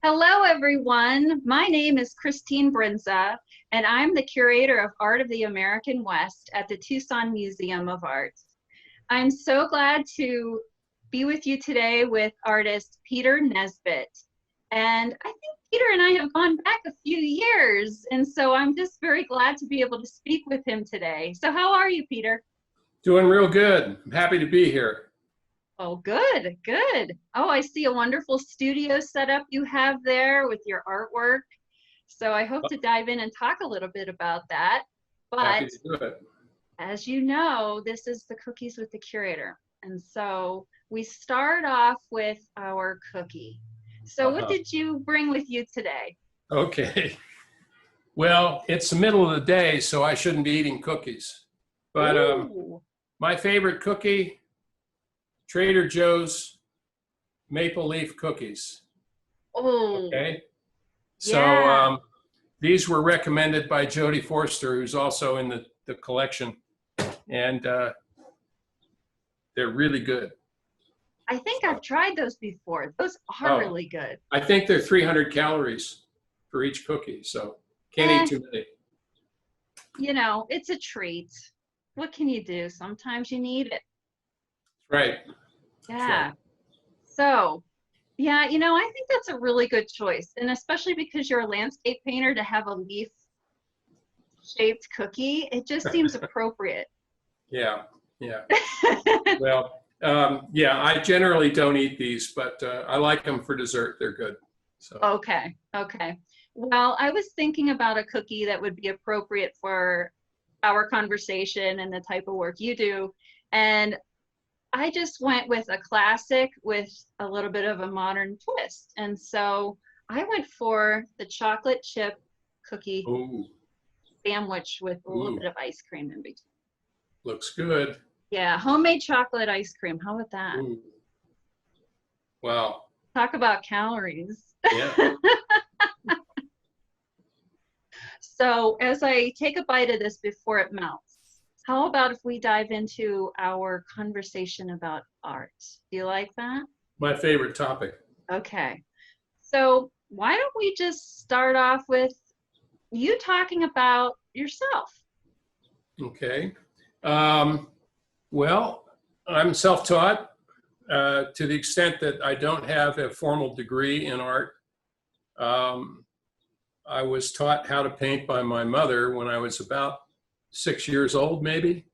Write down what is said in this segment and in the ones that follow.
Hello, everyone. My name is Christine Brindza, and I'm the Curator of Art of the American West at the Tucson Museum of Art. I'm so glad to be with you today with artist Peter Nisbet. And I think Peter and I have gone back a few years, and so I'm just very glad to be able to speak with him today. So how are you, Peter? Doing real good. I'm happy to be here. Oh, good, good. Oh, I see a wonderful studio setup you have there with your artwork. So I hope to dive in and talk a little bit about that. Happy But to do it. as you know, this is the Cookies with the Curator. And so we start off with our cookie. So what did you bring with you today? Okay. Well, it's the middle of the day, so I shouldn't be eating cookies. But Ooh. my favorite cookie, Trader Joe's maple leaf cookies. Oh, Okay. So yeah. these were recommended by Jodie Forster, who's also in the collection. And they're really good. I think I've tried those before. Those are really good. I think they're 300 calories for each cookie, so can't eat too many. You know, it's a treat. What can you do? Sometimes you need it. Right. Yeah. Right. So, yeah, you know, I think that's a really good choice. And especially because you're a landscape painter, to have a leaf shaped cookie, it just seems appropriate. Yeah. Yeah. Well, yeah, I generally don't eat these, but I like them for dessert. They're good. So. Okay. Okay. Well, I was thinking about a cookie that would be appropriate for our conversation and the type of work you do. And I just went with a classic with a little bit of a modern twist. And so I went for the chocolate chip cookie Ooh. sandwich with a little Ooh. bit of ice cream in between. Looks good. Yeah, homemade chocolate ice cream. How about that? Ooh. Wow. Talk about calories. Yeah. So as I take a bite of this before it melts, how about if we dive into our conversation about art? Do you like that? My favorite topic. Okay. So why don't we just start off with you talking about yourself? Okay. Well, I'm self-taught to the extent that I don't have a formal degree in art. I was taught how to paint by my mother when I was about 6 years old, maybe.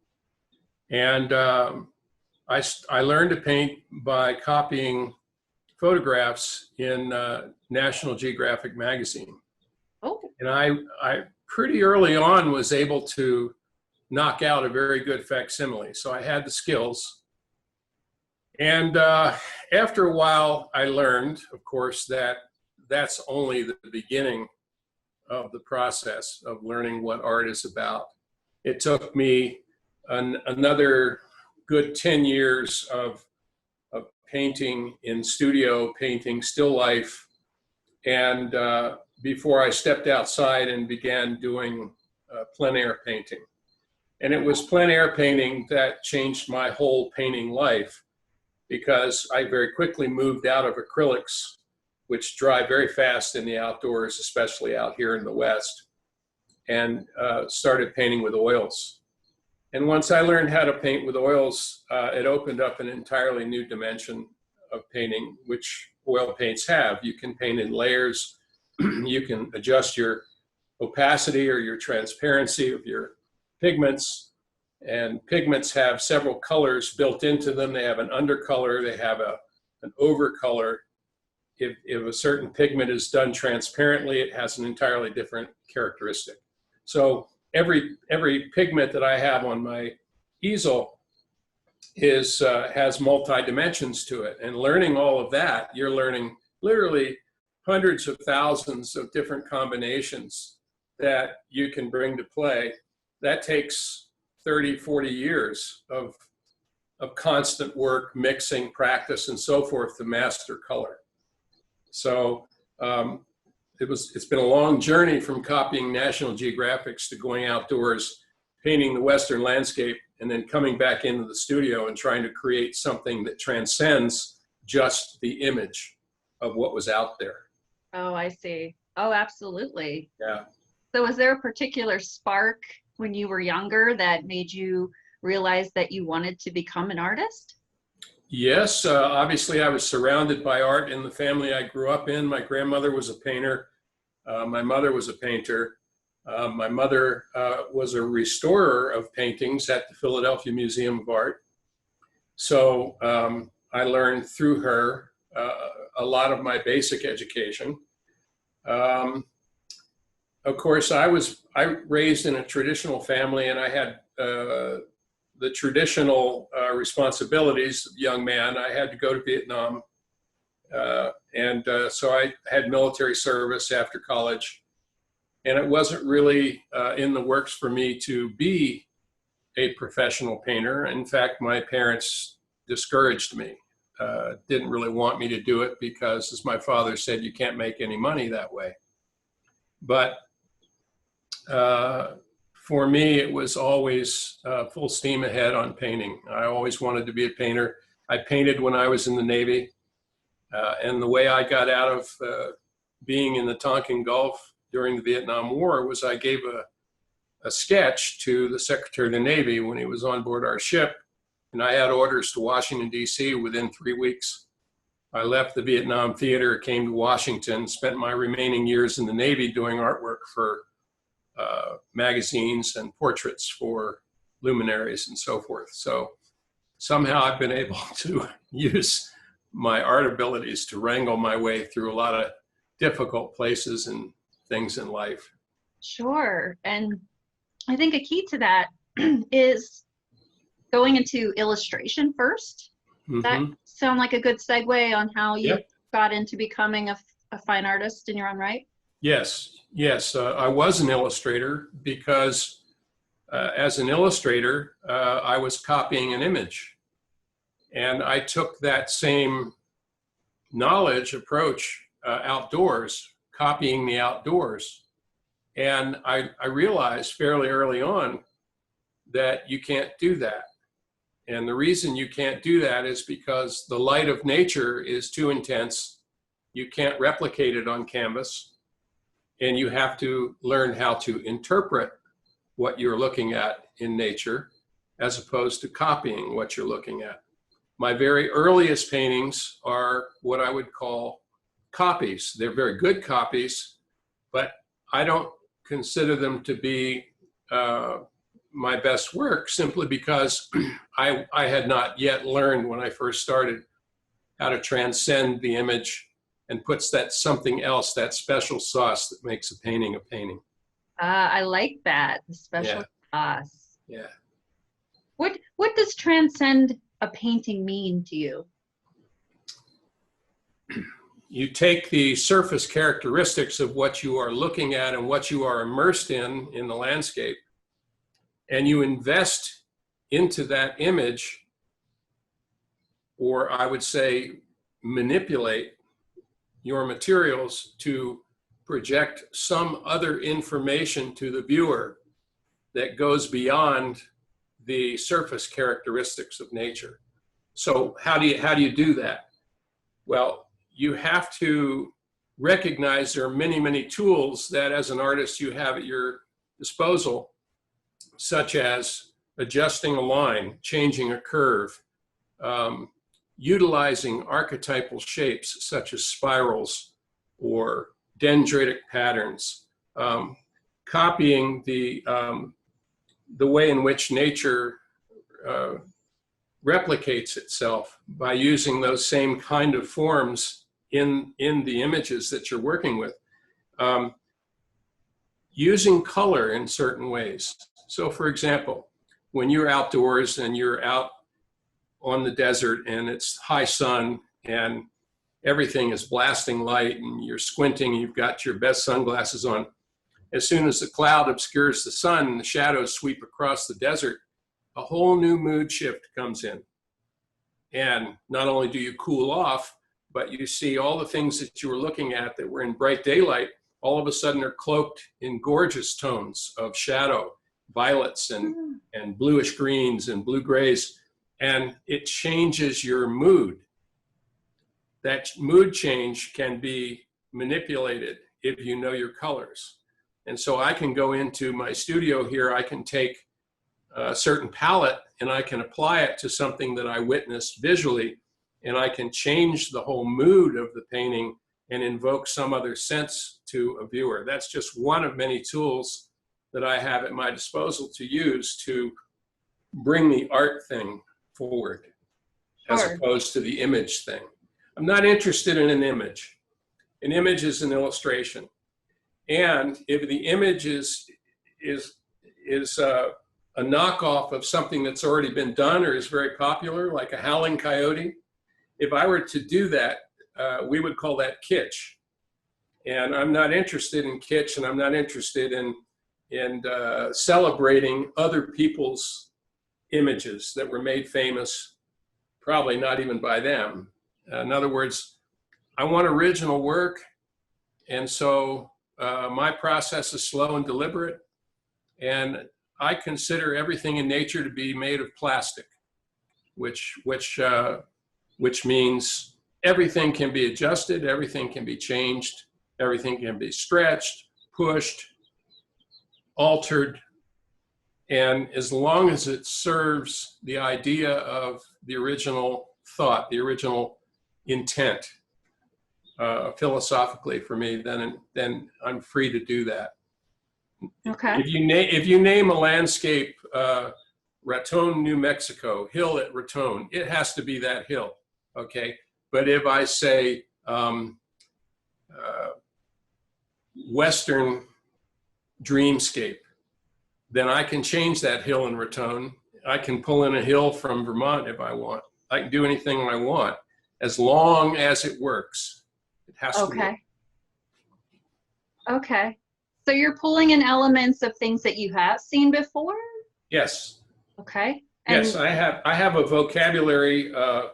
And I learned to paint by copying photographs in National Geographic magazine. Oh, And I pretty early on was able to knock out a very good facsimile. So I had the skills. And after a while, I learned, of course, that that's only the beginning of the process of learning what art is about. It took me another good 10 years of painting in studio, painting still life, and before I stepped outside and began doing plein air painting. And it was plein air painting that changed my whole painting life, because I very quickly moved out of acrylics, which dry very fast in the outdoors, especially out here in the West, and started painting with oils. And once I learned how to paint with oils, it opened up an entirely new dimension of painting, which oil paints have. You can paint in layers. You can adjust your opacity or your transparency of your pigments. And pigments have several colors built into them. They have an undercolor, they have an overcolor. If a certain pigment is done transparently, it has an entirely different characteristic. So every pigment that I have on my easel has multi-dimensions to it. And learning all of that, you're learning literally hundreds of thousands of different combinations that you can bring to play. That takes 30, 40 years of constant work, mixing, practice, and so forth to master color. So it's been a long journey from copying National Geographics to going outdoors, painting the Western landscape, and then coming back into the studio and trying to create something that transcends just the image of what was out there. Oh, I see. Oh, absolutely. Yeah. So was there a particular spark when you were younger that made you realize that you wanted to become an artist? Yes, obviously I was surrounded by art in the family I grew up in. My grandmother was a painter. My mother was a painter. My mother was a restorer of paintings at the Philadelphia Museum of Art. So I learned through her a lot of my basic education. Um, of course, I raised in a traditional family, and I had the traditional responsibilities of a young man. I had to go to Vietnam, so I had military service after college. And it wasn't really in the works for me to be a professional painter. In fact, my parents discouraged me, didn't really want me to do it because, as my father said, you can't make any money that way. But for me, it was always full steam ahead on painting. I always wanted to be a painter. I painted when I was in the Navy. And the way I got out of being in the Tonkin Gulf during the Vietnam War was I gave a sketch to the Secretary of the Navy when he was on board our ship. And I had orders to Washington, D.C. within 3 weeks. I left the Vietnam theater, came to Washington, spent my remaining years in the Navy doing artwork for magazines and portraits for luminaries and so forth. So somehow I've been able to use my art abilities to wrangle my way through a lot of difficult places and things in life. Sure. And I think a key to that is going into illustration first. Does that sound like a good segue on how you got into becoming a fine artist in your own right? Yes. I was an illustrator because as an illustrator, I was copying an image. And I took that same knowledge approach outdoors, copying the outdoors. And I realized fairly early on that you can't do that. And the reason you can't do that is because the light of nature is too intense. You can't replicate it on canvas. And you have to learn how to interpret what you're looking at in nature as opposed to copying what you're looking at. My very earliest paintings are what I would call copies. They're very good copies, but I don't consider them to be my best work simply because I had not yet learned when I first started how to transcend the image and puts that something else, that special sauce that makes a painting a painting. I like that, the special sauce. Yeah. What does transcend a painting mean to you? You take the surface characteristics of what you are looking at and what you are immersed in the landscape, and you invest into that image, or I would say manipulate your materials to project some other information to the viewer that goes beyond the surface characteristics of nature. So how do you do that? Well, you have to recognize there are many, many tools that as an artist you have at your disposal, such as adjusting a line, changing a curve, utilizing archetypal shapes such as spirals or dendritic patterns, copying the way in which nature replicates itself by using those same kind of forms in the images that you're working with. Using color in certain ways. So for example, when you're outdoors and you're out on the desert and it's high sun and everything is blasting light and you're squinting, you've got your best sunglasses on. As soon as the cloud obscures the sun and the shadows sweep across the desert, a whole new mood shift comes in. And not only do you cool off, but you see all the things that you were looking at that were in bright daylight, all of a sudden are cloaked in gorgeous tones of shadow, violets and bluish greens and blue grays, and it changes your mood. That mood change can be manipulated if you know your colors. And so I can go into my studio here, I can take a certain palette and I can apply it to something that I witnessed visually, and I can change the whole mood of the painting and invoke some other sense to a viewer. That's just one of many tools that I have at my disposal to use to bring the art thing forward, as opposed to the image thing. I'm not interested in an image. An image is an illustration. And if the image is a knockoff of something that's already been done or is very popular, like a howling coyote, if I were to do that, we would call that kitsch. And I'm not interested in kitsch, and I'm not interested in celebrating other people's images that were made famous, probably not even by them. In other words, I want original work, and so my process is slow and deliberate, and I consider everything in nature to be made of plastic, which means everything can be adjusted, everything can be changed, everything can be stretched, pushed, altered, and as long as it serves the idea of the original thought, the original intent, philosophically for me, then I'm free to do that. Okay. If you name a landscape, Raton, New Mexico, hill at Raton, it has to be that hill, okay? But if I say Western dreamscape, then I can change that hill in Raton. I can pull in a hill from Vermont if I want. I can do anything I want, as long as it works. It has to work. Okay. So you're pulling in elements of things that you have seen before? Yes. Okay. Yes, I have a vocabulary, a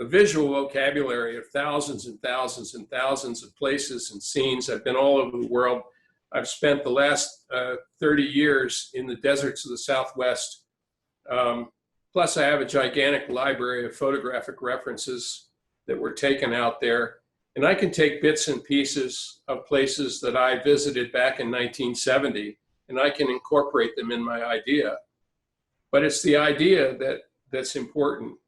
visual vocabulary of thousands and thousands and thousands of places and scenes. I've been all over the world. I've spent the last 30 years in the deserts of the Southwest. Plus, I have a gigantic library of photographic references that were taken out there. And I can take bits and pieces of places that I visited back in 1970, and I can incorporate them in my idea. But it's the idea that's important.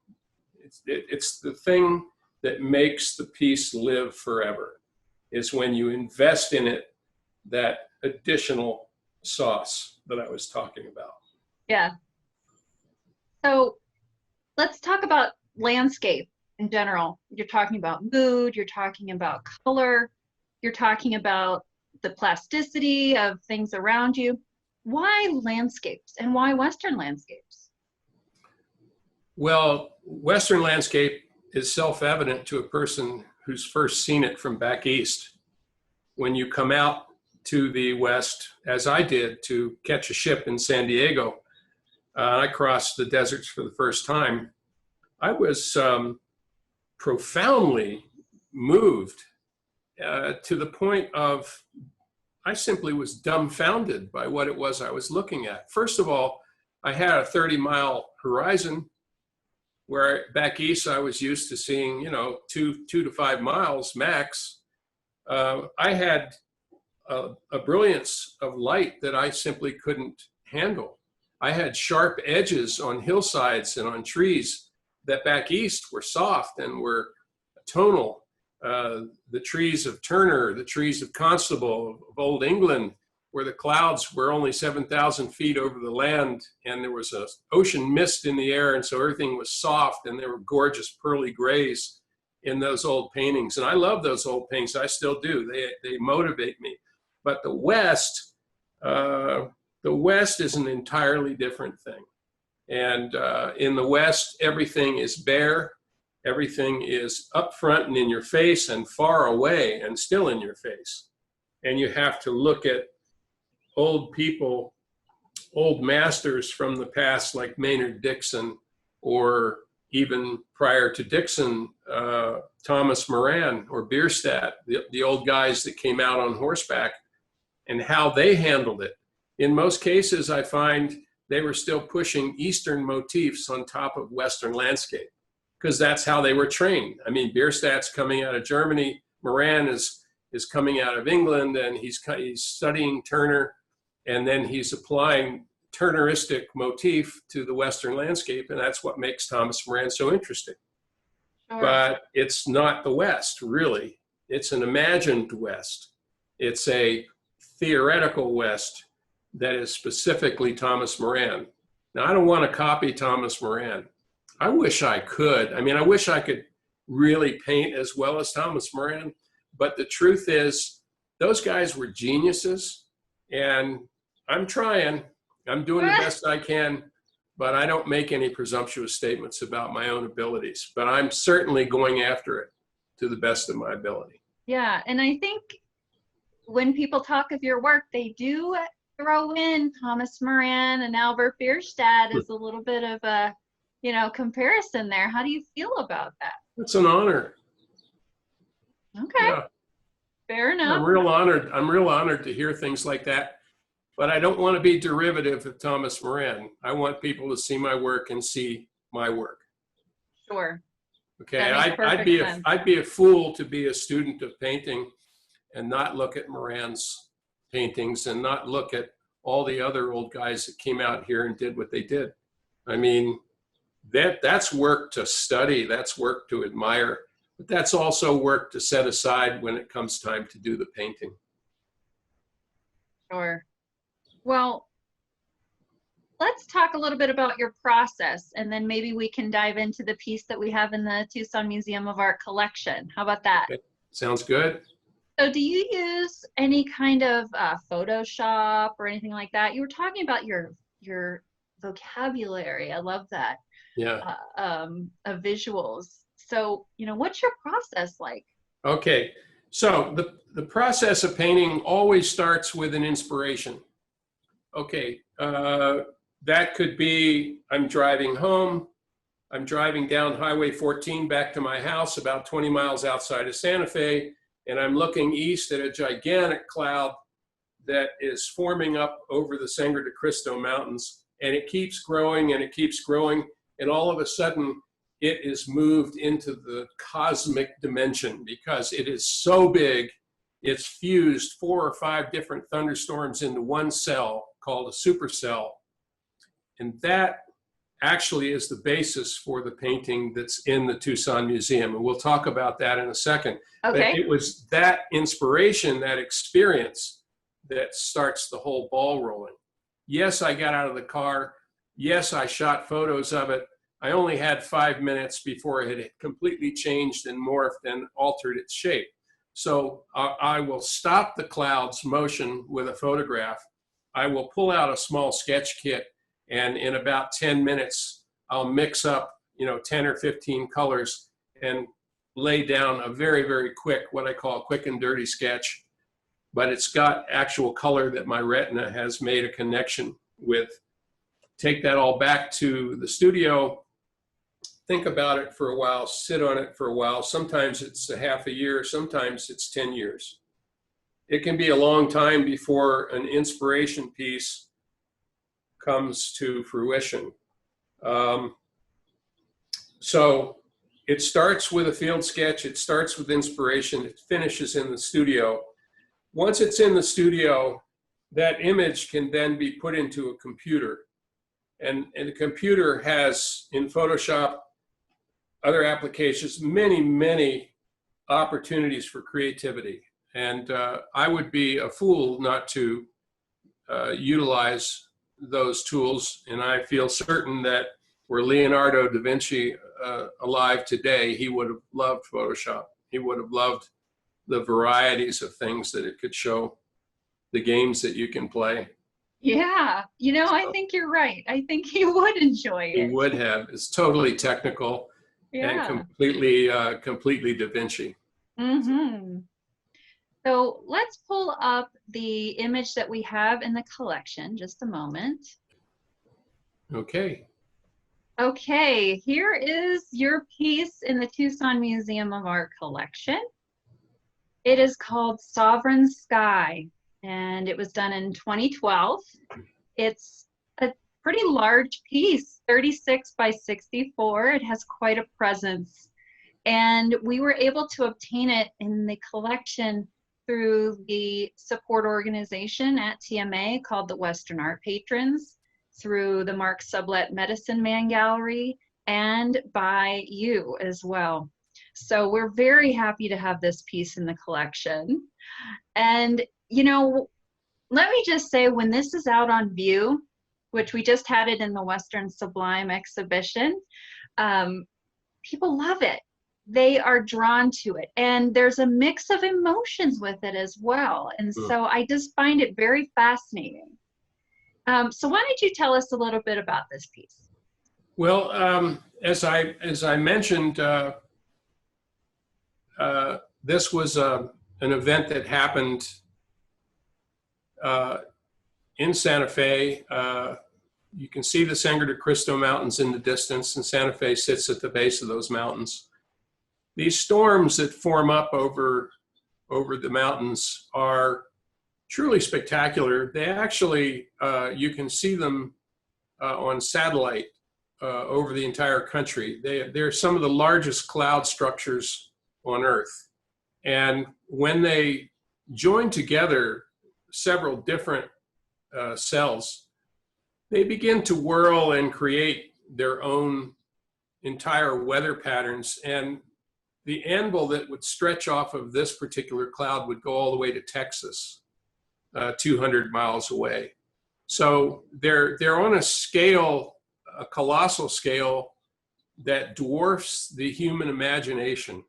It's the thing that makes the piece live forever, is when you invest in it that additional sauce that I was talking about. Yeah. So let's talk about landscape in general. You're talking about mood, you're talking about color, you're talking about the plasticity of things around you. Why landscapes, and why Western landscapes? Well, Western landscape is self-evident to a person who's first seen it from back east. When you come out to the West, as I did, to catch a ship in San Diego, I crossed the deserts for the first time. I was profoundly moved to the point of, I simply was dumbfounded by what it was I was looking at. First of all, I had a 30-mile horizon, where back east I was used to seeing, 2 to 5 miles max. I had a brilliance of light that I simply couldn't handle. I had sharp edges on hillsides and on trees that back east were soft and were tonal. The trees of Turner, the trees of Constable, of Old England, where the clouds were only 7,000 feet over the land, and there was an ocean mist in the air, and so everything was soft, and there were gorgeous pearly grays in those old paintings. And I love those old paintings. I still do. They motivate me. But the West is an entirely different thing. And in the West, everything is bare. Everything is up front and in your face, and far away and still in your face. And you have to look at old people, old masters from the past, like Maynard Dixon, or even prior to Dixon, Thomas Moran or Bierstadt, the old guys that came out on horseback, and how they handled it. In most cases, I find they were still pushing Eastern motifs on top of Western landscape, because that's how they were trained. I mean, Bierstadt's coming out of Germany. Moran is is coming out of England, and he's studying Turner, and then he's applying Turneristic motif to the Western landscape, and that's what makes Thomas Moran so interesting. Sure. But it's not the West, really. It's an imagined West. It's a theoretical West that is specifically Thomas Moran. Now, I don't want to copy Thomas Moran. I wish I could. I mean, I wish I could really paint as well as Thomas Moran, but the truth is, those guys were geniuses, and I'm trying. I'm doing the best I can, but I don't make any presumptuous statements about my own abilities. But I'm certainly going after it to the best of my ability. Yeah, and I think when people talk of your work, they do throw in Thomas Moran and Albert Bierstadt as a little bit of a, comparison there. How do you feel about that? It's an honor. Okay. Yeah. Fair enough. I'm real honored to hear things like that. But I don't want to be derivative of Thomas Moran. I want people to see my work and see my work. Sure. Okay, I'd be a fool to be a student of painting and not look at Moran's paintings and not look at all the other old guys that came out here and did what they did. I mean, that's work to study, that's work to admire, but that's also work to set aside when it comes time to do the painting. Sure. Well, let's talk a little bit about your process, and then maybe we can dive into the piece that we have in the Tucson Museum of Art collection. How about that? Okay. Sounds good. So do you use any kind of Photoshop or anything like that? You were talking about your vocabulary. I love that. Yeah. Of visuals. So, what's your process like? Okay. So the process of painting always starts with an inspiration. Okay, that could be, I'm driving home, I'm driving down Highway 14 back to my house about 20 miles outside of Santa Fe, and I'm looking east at a gigantic cloud that is forming up over the Sangre de Cristo Mountains, and it keeps growing and it keeps growing, and all of a sudden it is moved into the cosmic dimension because it is so big, it's fused 4 or 5 different thunderstorms into one cell called a supercell. And that actually is the basis for the painting that's in the Tucson Museum. And we'll talk about that in a second. Okay. But it was that inspiration, that experience that starts the whole ball rolling. Yes, I got out of the car. Yes, I shot photos of it. I only had 5 minutes before it had completely changed and morphed and altered its shape. So I will stop the cloud's motion with a photograph. I will pull out a small sketch kit, and in about 10 minutes, I'll mix up, 10 or 15 colors and lay down a very, very quick, what I call a quick and dirty sketch. But it's got actual color that my retina has made a connection with. Take that all back to the studio, think about it for a while, sit on it for a while. Sometimes it's a half a year, sometimes it's 10 years. It can be a long time before an inspiration piece comes to fruition. So it starts with a field sketch, it starts with inspiration, it finishes in the studio. Once it's in the studio, that image can then be put into a computer. And the computer has, in Photoshop, other applications, many, many opportunities for creativity. And I would be a fool not to utilize those tools. And I feel certain that were Leonardo da Vinci alive today, he would have loved Photoshop. He would have loved the varieties of things that it could show, the games that you can play. Yeah, I think you're right. I think he would enjoy it. He would have. It's totally technical. Yeah. And completely Da Vinci. Mm-hmm. So let's pull up the image that we have in the collection. Just a moment. Okay. Okay, here is your piece in the Tucson Museum of Art collection. It is called Sovereign Sky, and it was done in 2012. It's a pretty large piece, 36 by 64. It has quite a presence. And we were able to obtain it in the collection through the support organization at TMA called the Western Art Patrons, through the Mark Sublet Medicine Man Gallery, and by you as well. So we're very happy to have this piece in the collection. And, you know, let me just say, when this is out on view, which we just had it in the Western Sublime exhibition, people love it. They are drawn to it. And there's a mix of emotions with it as well. And so I just find it very fascinating. So why don't you tell us a little bit about this piece? Well, as I mentioned, this was an event that happened in Santa Fe. You can see the Sangre de Cristo Mountains in the distance, and Santa Fe sits at the base of those mountains. These storms that form up over the mountains are truly spectacular. They actually, you can see them on satellite over the entire country. They're some of the largest cloud structures on Earth. And when they join together several different cells, they begin to whirl and create their own entire weather patterns. And the anvil that would stretch off of this particular cloud would go all the way to Texas, 200 miles away. So they're on a scale, a colossal scale that dwarfs the human imagination.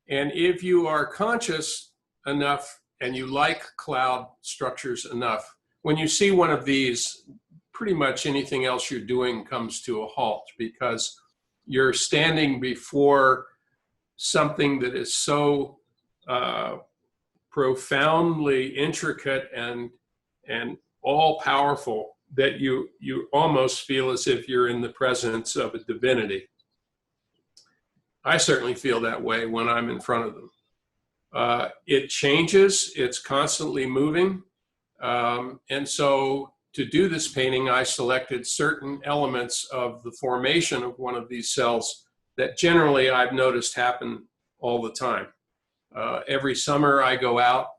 And if you are conscious enough and you like cloud structures enough, when you see one of these, pretty much anything else you're doing comes to a halt, because you're standing before something that is so profoundly intricate and all powerful that you almost feel as if you're in the presence of a divinity. I certainly feel that way when I'm in front of them. It changes, it's constantly moving. And so to do this painting, I selected certain elements of the formation of one of these cells that generally I've noticed happen all the time. Every summer I go out,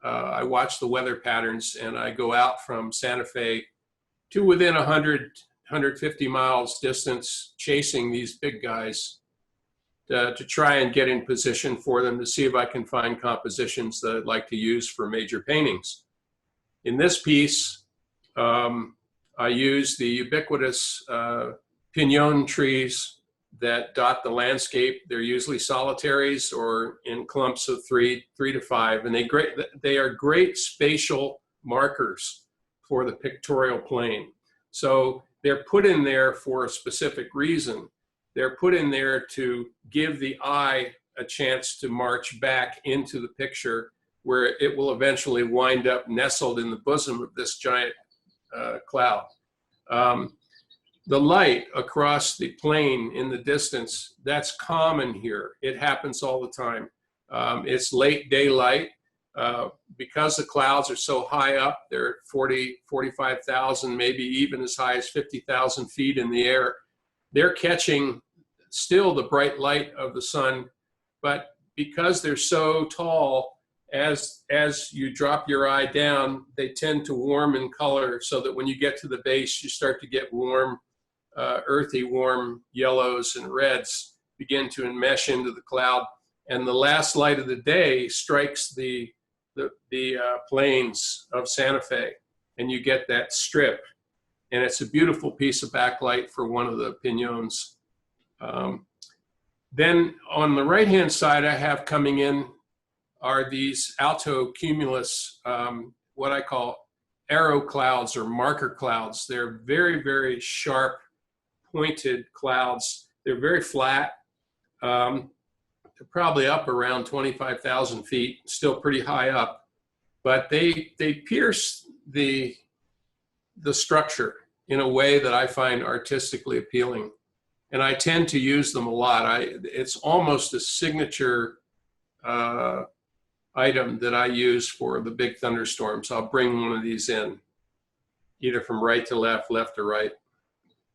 I watch the weather patterns, and I go out from Santa Fe to within 100, 150 miles distance, chasing these big guys to try and get in position for them to see if I can find compositions that I'd like to use for major paintings. In this piece, I use the ubiquitous pinon trees that dot the landscape. They're usually solitaries or in clumps of three to five, and they are great spatial markers for the pictorial plane. So they're put in there for a specific reason. They're put in there to give the eye a chance to march back into the picture, where it will eventually wind up nestled in the bosom of this giant cloud. The light across the plain in the distance, that's common here. It happens all the time. It's late daylight. Because the clouds are so high up, they're 40, 45,000, maybe even as high as 50,000 feet in the air. They're catching still the bright light of the sun, but because they're so tall, as you drop your eye down, they tend to warm in color, so that when you get to the base, you start to get warm, earthy, warm yellows and reds begin to enmesh into the cloud. And the last light of the day strikes the plains of Santa Fe, and you get that strip. And it's a beautiful piece of backlight for one of the pignons. Then on the right-hand side, I have coming in are these alto cumulus, what I call arrow clouds or marker clouds. They're very, very sharp, pointed clouds. They're very flat. They're probably up around 25,000 feet, still pretty high up, but they pierce the structure in a way that I find artistically appealing. And I tend to use them a lot. It's almost a signature item that I use for the big thunderstorms. I'll bring one of these in, either from right to left, left to right.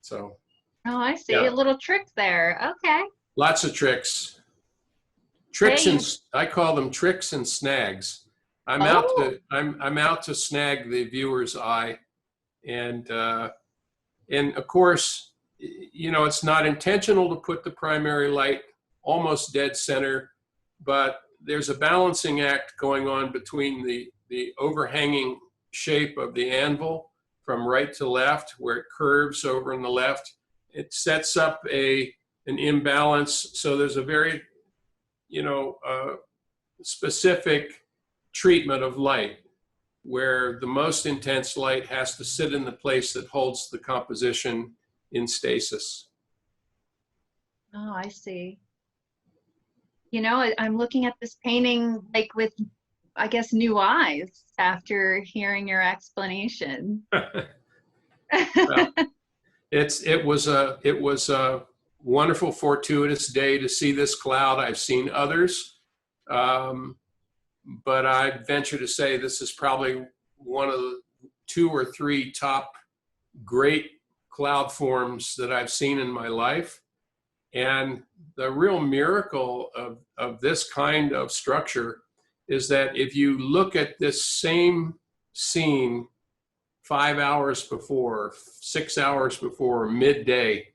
So. Oh, I see. Yeah. A little trick there. Okay. Lots of tricks. Tricks, and I call them tricks and snags. Oh, I'm out to snag the viewer's eye, and of course, it's not intentional to put the primary light almost dead center, but there's a balancing act going on between the overhanging shape of the anvil from right to left, where it curves over in the left. It sets up an imbalance. So there's a very, specific treatment of light, where the most intense light has to sit in the place that holds the composition in stasis. oh, I see. I'm looking at this painting like with, I guess, new eyes after hearing your explanation. Well, it was a wonderful, fortuitous day to see this cloud. I've seen others, but I venture to say this is probably one of the 2 or 3 top great cloud forms that I've seen in my life. And the real miracle of this kind of structure is that if you look at this same scene 5 hours before, 6 hours before, midday,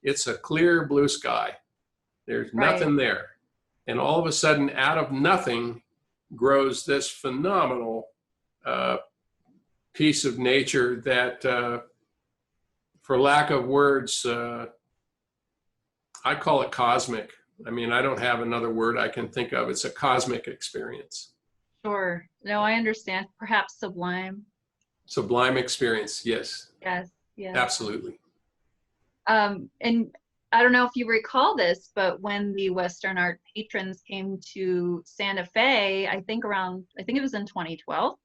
it's a clear blue sky. There's Right. nothing there. And all of a sudden, out of nothing, grows this phenomenal piece of nature that, for lack of words, I call it cosmic. I mean, I don't have another word I can think of. It's a cosmic experience. Sure. No, I understand. Perhaps sublime. Sublime experience, yes, Yes, yes. absolutely. And I don't know if you recall this, but when the Western art patrons came to Santa Fe, I think it was in 2012,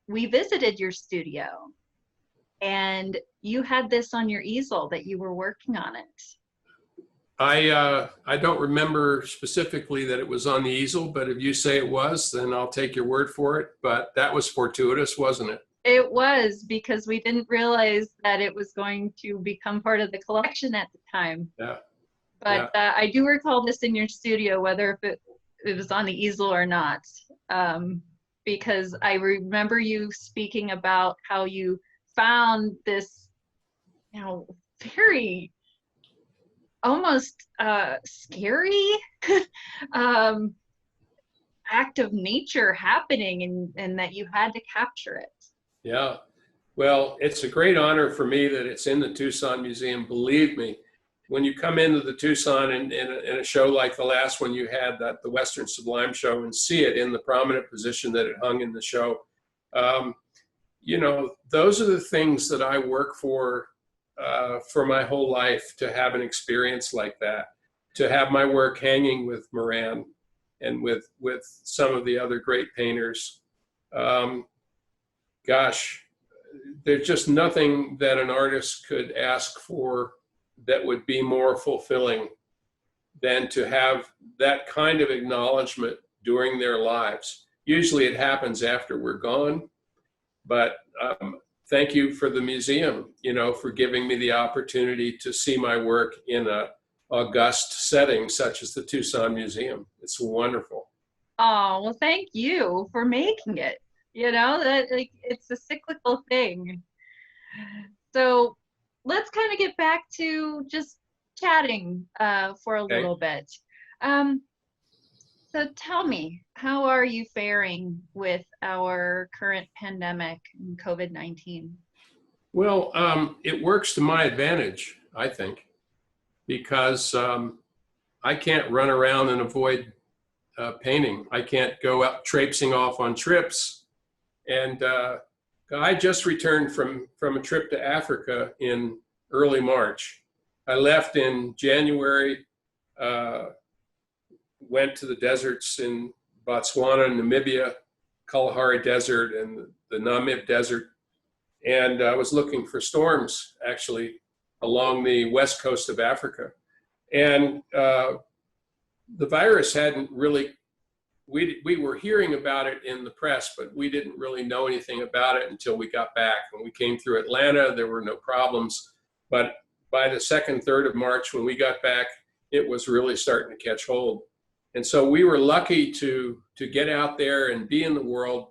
we visited your studio and you had this on your easel that you were working on it. I don't remember specifically that it was on the easel, but if you say it was, then I'll take your word for it. But that was fortuitous, wasn't it? It was, because we didn't realize that it was going to become part of the collection at the time. Yeah. But Yeah. I do recall this in your studio, whether if it was on the easel or not, because I remember you speaking about how you found this, very almost scary act of nature happening, and that you had to capture it. Yeah. Well, it's a great honor for me that it's in the Tucson Museum. Believe me, when you come into the Tucson in a show like the last one you had, the Western Sublime show, and see it in the prominent position that it hung in the show, those are the things that I work for my whole life, to have an experience like that, to have my work hanging with Moran and with some of the other great painters. Gosh, there's just nothing that an artist could ask for that would be more fulfilling than to have that kind of acknowledgement during their lives. Usually it happens after we're gone, but thank you for the museum, for giving me the opportunity to see my work in a august setting such as the Tucson Museum. It's wonderful. Oh, well, thank you for making it. That, like, it's a cyclical thing. So let's kind of get back to just chatting for a little bit. So tell me, how are you faring with our current pandemic and COVID-19? Well, it works to my advantage, I think, because I can't run around and avoid painting. I can't go out traipsing off on trips. And I just returned from a trip to Africa in early March. I left in January, went to the deserts in Botswana, Namibia, Kalahari Desert, and the Namib Desert. And I was looking for storms, actually, along the west coast of Africa. And the virus hadn't really, we were hearing about it in the press, but we didn't really know anything about it until we got back. When we came through Atlanta, there were no problems. But by the 2nd, 3rd of March, when we got back, it was really starting to catch hold. And so we were lucky to get out there and be in the world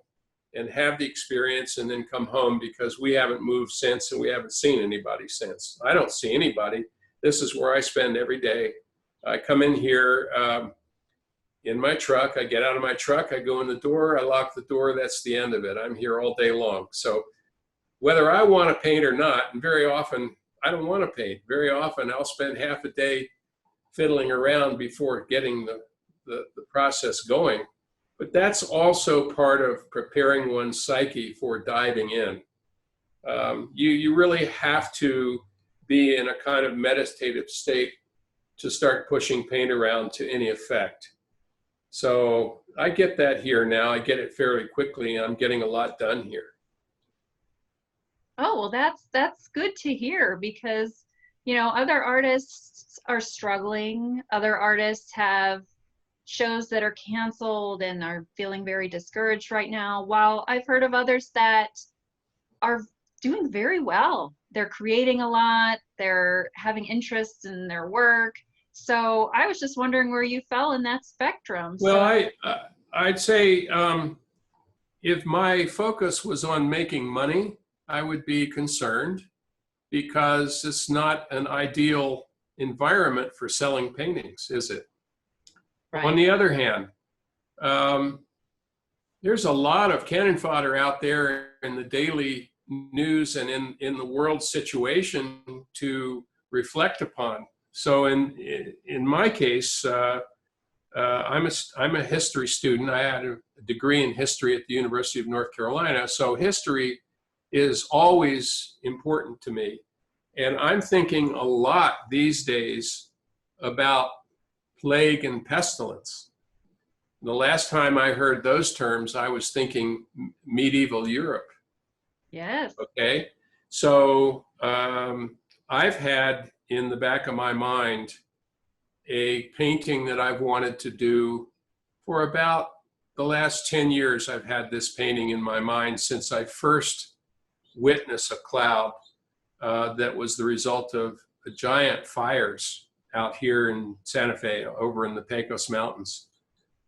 and have the experience and then come home, because we haven't moved since and we haven't seen anybody since. I don't see anybody. This is where I spend every day. I come in here in my truck, I get out of my truck, I go in the door, I lock the door, that's the end of it. I'm here all day long. So whether I want to paint or not, and very often I don't want to paint. Very often I'll spend half a day fiddling around before getting the process going. But that's also part of preparing one's psyche for diving in. You really have to be in a kind of meditative state to start pushing paint around to any effect. So I get that here now. I get it fairly quickly, and I'm getting a lot done here. Oh, well, that's good to hear, because, you know, other artists are struggling. Other artists have shows that are canceled and are feeling very discouraged right now, while I've heard of others that are doing very well. They're creating a lot, they're having interest in their work. So I was just wondering where you fell in that spectrum. Well, I'd say if my focus was on making money, I would be concerned, because it's not an ideal environment for selling paintings, is it? Right. On the other hand, there's a lot of cannon fodder out there in the daily news and in the world situation to reflect upon. So in my case, I'm a history student. I had a degree in history at the University of North Carolina. So history is always important to me. And I'm thinking a lot these days about plague and pestilence. The last time I heard those terms, I was thinking medieval Europe. Yes. Okay. So I've had in the back of my mind a painting that I've wanted to do for about the last 10 years. I've had this painting in my mind since I first witnessed a cloud that was the result of giant fires out here in Santa Fe, over in the Pecos Mountains.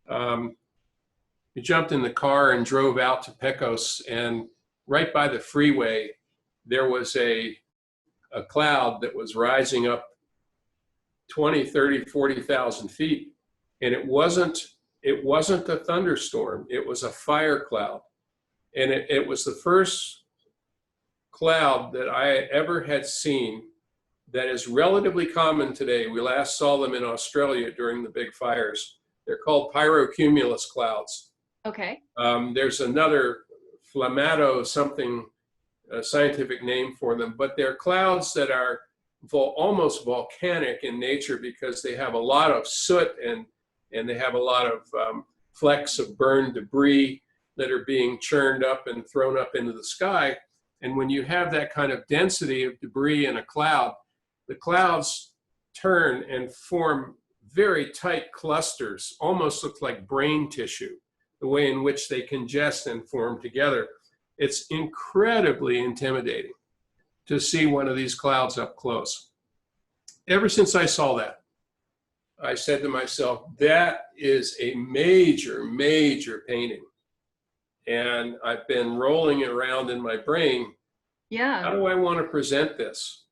We jumped in the car and drove out to Pecos, and right by the freeway, there was a cloud that was rising up 20, 30, 40,000 feet. And it wasn't a thunderstorm, it was a fire cloud. And it was the first cloud that I ever had seen that is relatively common today. We last saw them in Australia during the big fires. They're called pyrocumulus clouds. Okay. There's another flammato something, a scientific name for them, but they're clouds that are almost volcanic in nature, because they have a lot of soot and they have a lot of flecks of burned debris that are being churned up and thrown up into the sky. And when you have that kind of density of debris in a cloud, the clouds turn and form very tight clusters, almost look like brain tissue, the way in which they congest and form together. It's incredibly intimidating to see one of these clouds up close. Ever since I saw that, I said to myself, that is a major, major painting. And I've been rolling it around in my brain. Yeah. How do I want to present this?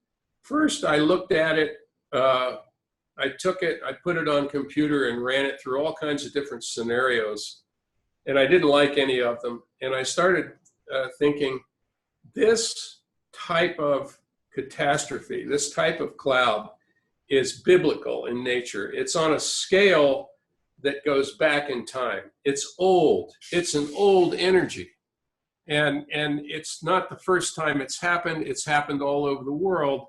First, I looked at it. I took it, I put it on computer and ran it through all kinds of different scenarios. And I didn't like any of them. And I started thinking, this type of catastrophe, this type of cloud is biblical in nature. It's on a scale that goes back in time. It's old. It's an old energy. And it's not the first time it's happened. It's happened all over the world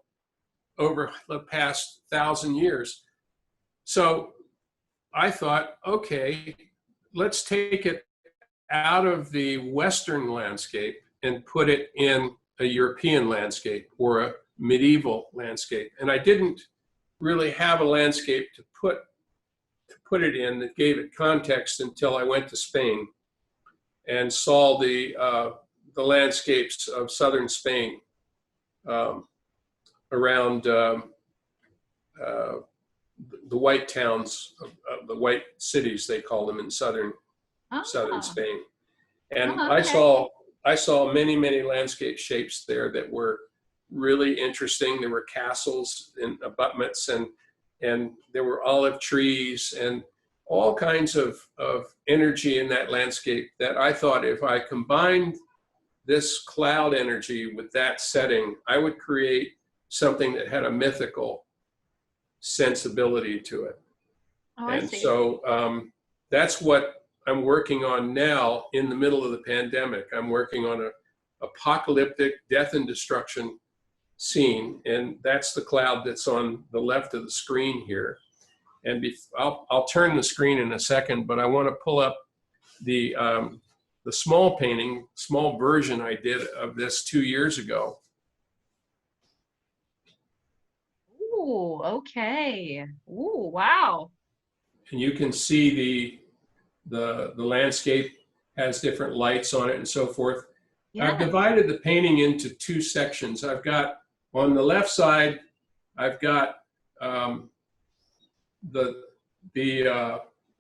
over the past 1,000 years. So I thought, okay, let's take it out of the Western landscape and put it in a European landscape or a medieval landscape. And I didn't really have a landscape to put it in that gave it context until I went to Spain and saw the landscapes of southern Spain around the white towns, the white cities, they call them in southern Oh, Spain. And oh, I okay. saw many landscape shapes there that were really interesting. There were castles and abutments, and there were olive trees and all kinds of energy in that landscape that I thought if I combined this cloud energy with that setting, I would create something that had a mythical sensibility to it. Oh, I And see. so that's what I'm working on now in the middle of the pandemic. I'm working on a apocalyptic death and destruction scene, and that's the cloud that's on the left of the screen here. And I'll turn the screen in a second, but I want to pull up the small painting, small version I did of this 2 years ago. Ooh, okay. Ooh, wow. And you can see the landscape has different lights on it and so forth. I've Yes. divided the painting into two sections. I've got, on the left side, I've got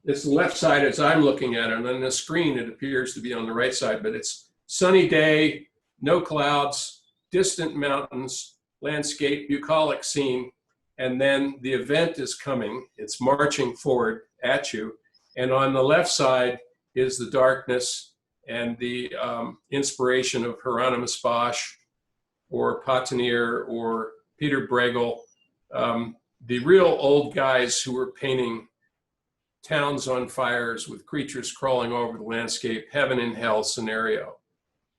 it's the left side as I'm looking at it, and on the screen it appears to be on the right side, but it's sunny day, no clouds, distant mountains, landscape, bucolic scene, and then the event is coming. It's marching forward at you, and on the left side is the darkness and the inspiration of Hieronymus Bosch or Patinier or Peter Bruegel, the real old guys who were painting towns on fires with creatures crawling over the landscape, heaven and hell scenario.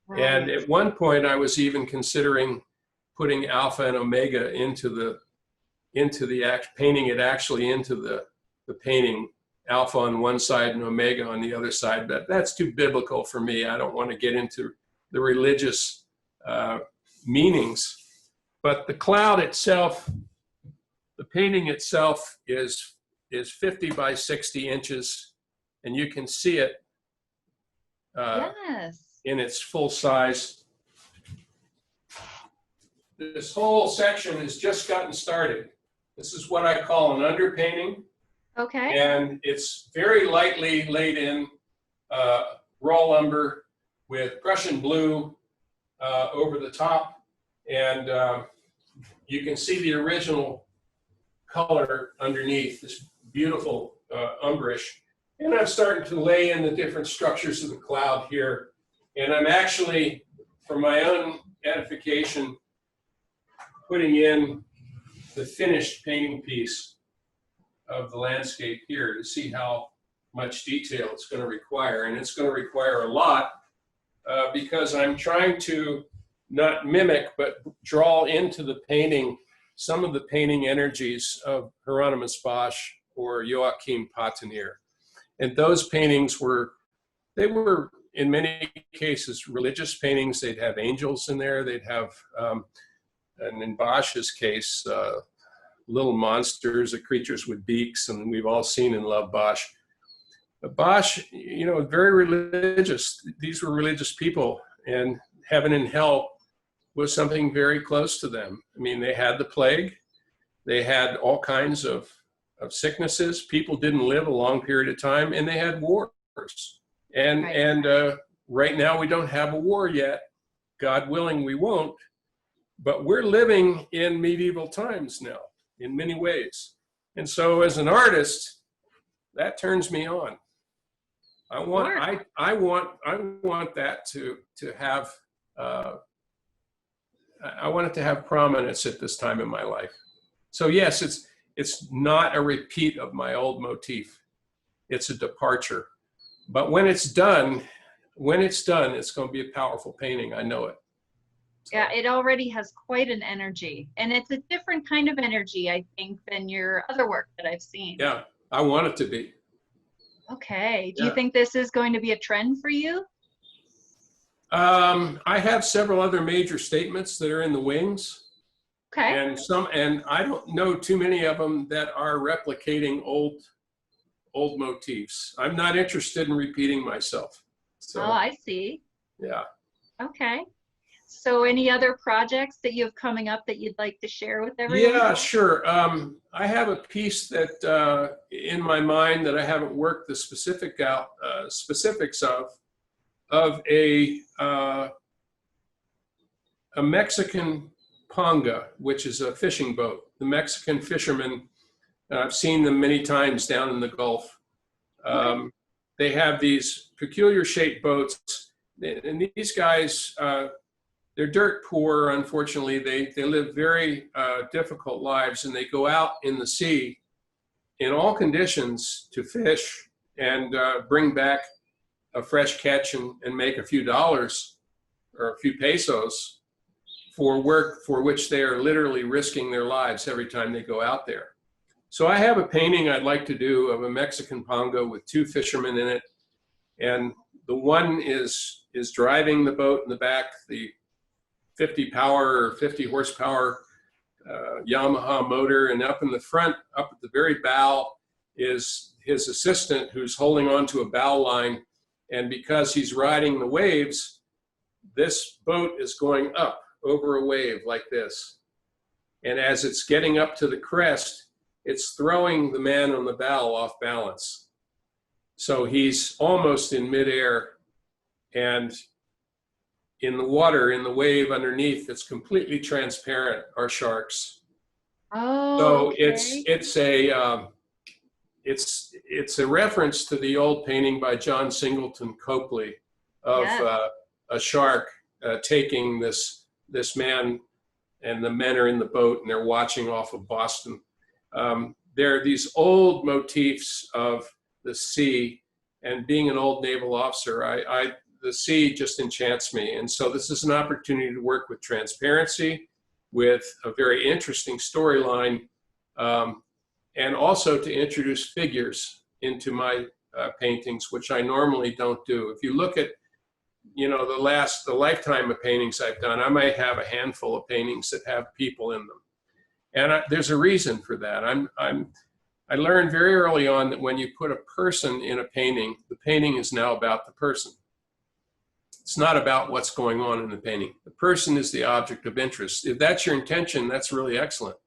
And Right. at one point I was even considering putting alpha and omega into the act, painting it actually into the painting, alpha on one side and omega on the other side, but that's too biblical for me. I don't want to get into the religious meanings. But the cloud itself, the painting itself is 50 by 60 inches, and you can see it Yes. in its full size. This whole section has just gotten started. This is what I call an underpainting, Okay. and it's very lightly laid in raw lumber with Prussian blue over the top, and you can see the original color underneath, this beautiful umbrish. And I'm starting to lay in the different structures of the cloud here. And I'm actually, for my own edification, putting in the finished painting piece of the landscape here to see how much detail it's going to require. And it's going to require a lot because I'm trying to not mimic, but draw into the painting some of the painting energies of Hieronymus Bosch or Joachim Patinier. And those paintings were in many cases religious paintings. They'd have angels in there. They'd have, and in Bosch's case, little monsters, creatures with beaks, and we've all seen and loved Bosch. But Bosch, very religious. These were religious people, and heaven and hell was something very close to them. I mean, they had the plague, they had all kinds of sicknesses. People didn't live a long period of time, and they had wars. And right now we don't have a war yet. God willing, we won't. But we're living in medieval times now in many ways. And so as an artist, that turns me on. I want that to have I want it to have prominence at this time in my life. So yes, it's not a repeat of my old motif. It's a departure. But when it's done, it's going to be a powerful painting. I know it. So. Yeah, it already has quite an energy. And it's a different kind of energy, I think, than your other work that I've seen. Yeah, I want it to be. Okay. Do you think this is going to be a trend for you? I have several other major statements that are in the wings. Okay. And I don't know too many of them that are replicating old motifs. I'm not interested in repeating myself. So, oh, I see. Yeah. Okay. So any other projects that you have coming up that you'd like to share with everyone? Yeah, sure. I have a piece that in my mind that I haven't worked the specifics of a Mexican panga, which is a fishing boat. The Mexican fishermen, I've seen them many times down in the Gulf. Okay. They have these peculiar shaped boats, and these guys, they're dirt poor, unfortunately. They live very difficult lives, and they go out in the sea in all conditions to fish and bring back a fresh catch and make a few dollars or a few pesos for work for which they are literally risking their lives every time they go out there. So I have a painting I'd like to do of a Mexican pongo with two fishermen in it. And the one is driving the boat in the back, the 50 power or 50 horsepower Yamaha motor, and up in the front, up at the very bow, is his assistant who's holding onto a bow line. And because he's riding the waves, this boat is going up over a wave like this. And as it's getting up to the crest, it's throwing the man on the bow off balance. So he's almost in midair, and in the water, in the wave underneath, it's completely transparent, are sharks. Oh, So okay. it's a reference to the old painting by John Singleton Copley of Yes. a shark taking this man, and the men are in the boat and they're watching off of Boston. There are these old motifs of the sea, and being an old naval officer, the sea just enchants me. And so this is an opportunity to work with transparency, with a very interesting storyline, and also to introduce figures into my paintings, which I normally don't do. If you look at, the lifetime of paintings I've done, I might have a handful of paintings that have people in them. And there's a reason for that. I learned very early on that when you put a person in a painting, the painting is now about the person. It's not about what's going on in the painting. The person is the object of interest. If that's your intention, that's really excellent.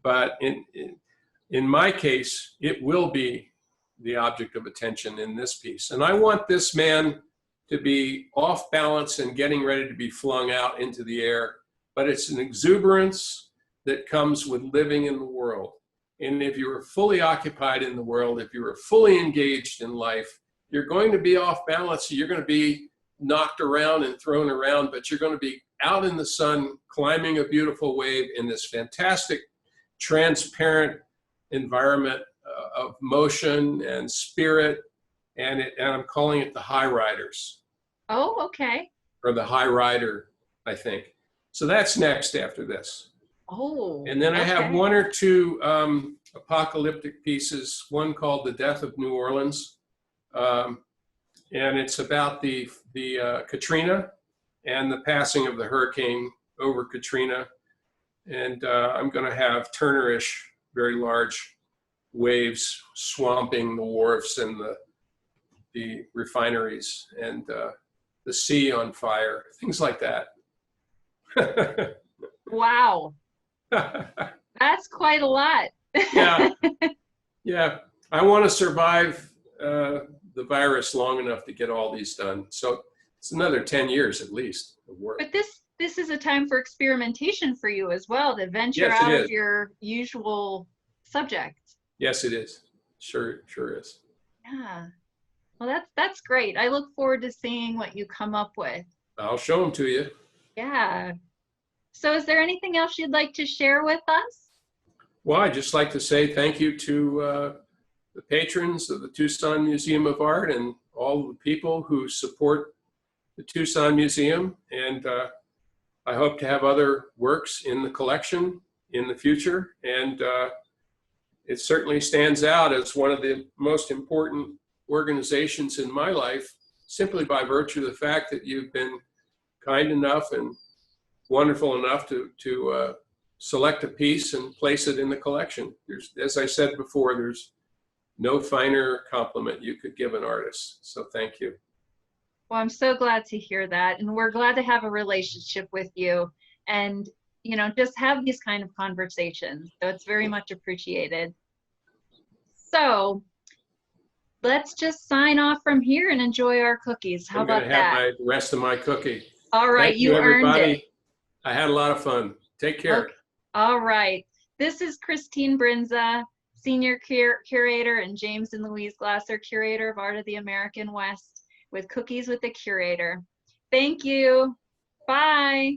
But in my case, it will be the object of attention in this piece. And I want this man to be off balance and getting ready to be flung out into the air. But it's an exuberance that comes with living in the world. And if you are fully occupied in the world, if you are fully engaged in life, you're going to be off balance. You're going to be knocked around and thrown around, but you're going to be out in the sun, climbing a beautiful wave in this fantastic, transparent environment of motion and spirit. And I'm calling it the High Riders. Oh, okay. Or the High Rider, I think. So that's next after this. Oh. And then I have okay. one or two apocalyptic pieces, one called The Death of New Orleans. And it's about the Katrina and the passing of the hurricane over Katrina. And I'm going to have Turner-ish, very large waves swamping the wharfs and the refineries, and the sea on fire, things like that. Wow. That's quite a lot. Yeah. Yeah. I want to survive the virus long enough to get all these done. So it's another 10 years at least of work. But this is a time for experimentation for you as well, to venture Yes, it out is. of your usual subjects. Yes, it is. Sure is. Yeah. Well, that's great. I look forward to seeing what you come up with. I'll show them to you. Yeah. So is there anything else you'd like to share with us? Well, I'd just like to say thank you to the patrons of the Tucson Museum of Art and all the people who support the Tucson Museum. And I hope to have other works in the collection in the future. And it certainly stands out as one of the most important organizations in my life, simply by virtue of the fact that you've been kind enough and wonderful enough to select a piece and place it in the collection. As I said before, there's no finer compliment you could give an artist. So thank you. Well, I'm so glad to hear that. And we're glad to have a relationship with you and, you know, just have these kind of conversations. So it's very much appreciated. So let's just sign off from here and enjoy our cookies. How I'm going about to have that? my rest of my cookie. All right, Thank you, you earned it. everybody. I had a lot of fun. Take care. Okay. All right. This is Christine Brindza, Senior Curator, and James and Louise Glasser, Curator of Art of the American West, with Cookies with the Curator. Thank you. Bye.